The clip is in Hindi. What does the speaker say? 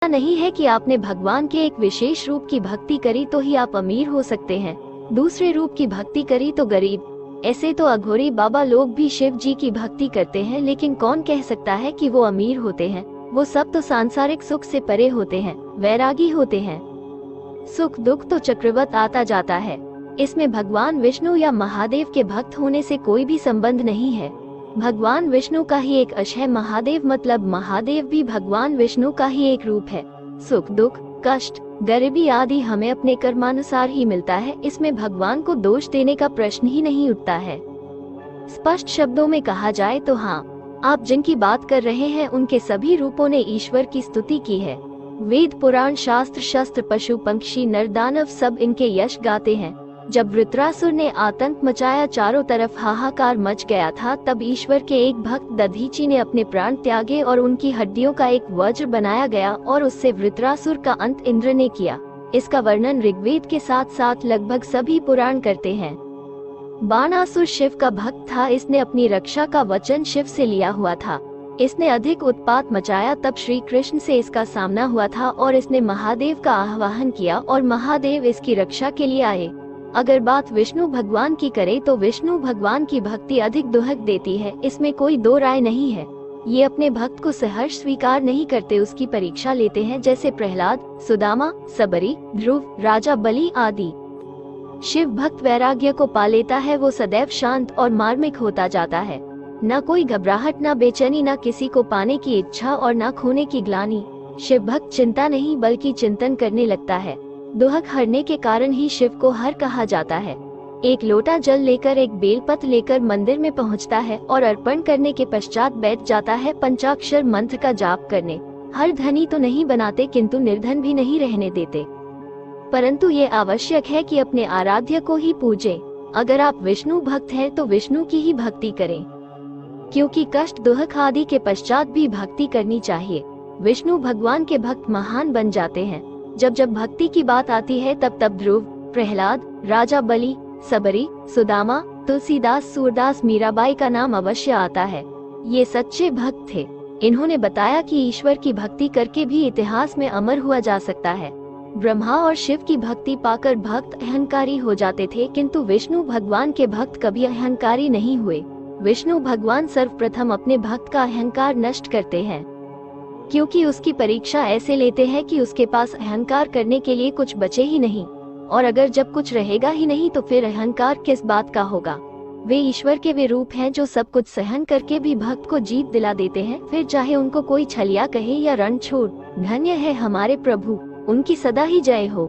ऐसा नहीं है कि आपने भगवान के एक विशेष रूप की भक्ति करी तो ही आप अमीर हो सकते हैं, दूसरे रूप की भक्ति करी तो गरीब। ऐसे तो अघोरी बाबा लोग भी शिव जी की भक्ति करते हैं, लेकिन कौन कह सकता है कि वो अमीर होते हैं। वो सब तो सांसारिक सुख से परे होते हैं, वैरागी होते हैं। सुख दुख तो चक्रवत आता जाता है, इसमें भगवान विष्णु या महादेव के भक्त होने से कोई भी संबंध नहीं है। भगवान विष्णु का ही एक अंश है महादेव, मतलब महादेव भी भगवान विष्णु का ही एक रूप है। सुख दुख कष्ट गरीबी आदि हमें अपने कर्मानुसार ही मिलता है, इसमें भगवान को दोष देने का प्रश्न ही नहीं उठता है। स्पष्ट शब्दों में कहा जाए तो हाँ, आप जिनकी बात कर रहे हैं उनके सभी रूपों ने ईश्वर की स्तुति की है। वेद पुराण शास्त्र शस्त्र पशु पंक्षी नर दानव सब इनके यश गाते हैं। जब वृत्रासुर ने आतंक मचाया, चारों तरफ हाहाकार मच गया था, तब ईश्वर के एक भक्त दधीची ने अपने प्राण त्यागे और उनकी हड्डियों का एक वज्र बनाया गया और उससे वृत्रासुर का अंत इंद्र ने किया। इसका वर्णन ऋग्वेद के साथ साथ लगभग सभी पुराण करते हैं। बाणासुर शिव का भक्त था, इसने अपनी रक्षा का वचन शिव से लिया हुआ था। इसने अधिक उत्पात मचाया, तब श्री कृष्ण से इसका सामना हुआ था और इसने महादेव का आह्वान किया और महादेव इसकी रक्षा के लिए आए। अगर बात विष्णु भगवान की करे तो विष्णु भगवान की भक्ति अधिक दुहक देती है, इसमें कोई दो राय नहीं है। ये अपने भक्त को सहर्ष स्वीकार नहीं करते, उसकी परीक्षा लेते हैं, जैसे प्रहलाद, सुदामा, सबरी, ध्रुव, राजा बलि आदि। शिव भक्त वैराग्य को पा लेता है, वो सदैव शांत और मार्मिक होता जाता है। न कोई घबराहट, न बेचैनी, न किसी को पाने की इच्छा और न खोने की ग्लानि। शिव भक्त चिंता नहीं बल्कि चिंतन करने लगता है। दुहक हरने के कारण ही शिव को हर कहा जाता है। एक लोटा जल लेकर एक बेलपत्र लेकर मंदिर में पहुंचता है और अर्पण करने के पश्चात बैठ जाता है पंचाक्षर मंत्र का जाप करने। हर धनी तो नहीं बनाते, किंतु निर्धन भी नहीं रहने देते, परंतु ये आवश्यक है कि अपने आराध्य को ही पूजे। अगर आप विष्णु भक्त हैं तो विष्णु की ही भक्ति करें, क्योंकि कष्ट दुहक आदि के पश्चात भी भक्ति करनी चाहिए। विष्णु भगवान के भक्त महान बन जाते हैं। जब जब भक्ति की बात आती है तब तब ध्रुव, प्रहलाद, राजा बलि, सबरी, सुदामा, तुलसीदास, सूरदास, मीराबाई का नाम अवश्य आता है। ये सच्चे भक्त थे। इन्होंने बताया कि ईश्वर की भक्ति करके भी इतिहास में अमर हुआ जा सकता है। ब्रह्मा और शिव की भक्ति पाकर भक्त अहंकारी हो जाते थे, किंतु विष्णु भगवान के भक्त कभी अहंकारी नहीं हुए। विष्णु भगवान सर्वप्रथम अपने भक्त का अहंकार नष्ट करते हैं, क्योंकि उसकी परीक्षा ऐसे लेते हैं कि उसके पास अहंकार करने के लिए कुछ बचे ही नहीं, और अगर जब कुछ रहेगा ही नहीं तो फिर अहंकार किस बात का होगा। वे ईश्वर के वे रूप हैं जो सब कुछ सहन करके भी भक्त को जीत दिला देते हैं, फिर चाहे उनको कोई छलिया कहे या रणछोड़। धन्य है हमारे प्रभु, उनकी सदा ही जय हो।